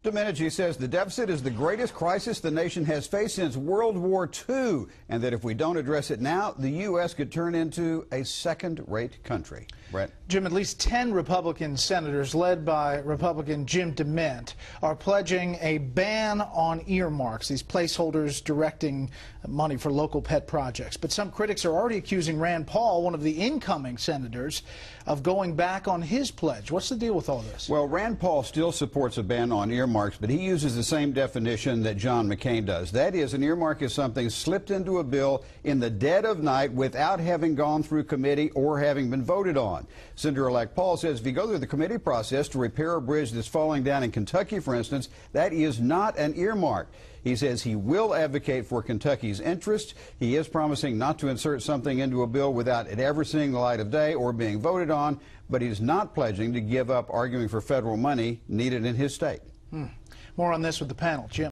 Domenici says the deficit is the greatest crisis the nation has faced since World War II, and that if we don't address it now, the U.S. could turn into a second-rate country. Brett? Jim, at least 10 Republican senators, led by Republican Jim DeMint, are pledging a ban on earmarks, these placeholders directing money for local pet projects. But some critics are already accusing Rand Paul, one of the incoming senators, of going back on his pledge. What's the deal with all this? Well, Rand Paul still supports a ban on earmarks, but he uses the same definition that John McCain does. That is, an earmark is something slipped into a bill in the dead of night without having gone through committee or having been voted on. Senator-elect Paul says if you go through the committee process to repair a bridge that's falling down in Kentucky, for instance, that is not an earmark. He says he will advocate for Kentucky's interests. He is promising not to insert something into a bill without it ever seeing the light of day or being voted on, but he's not pledging to give up arguing for federal money needed in his state. More on this with the panel. Jim.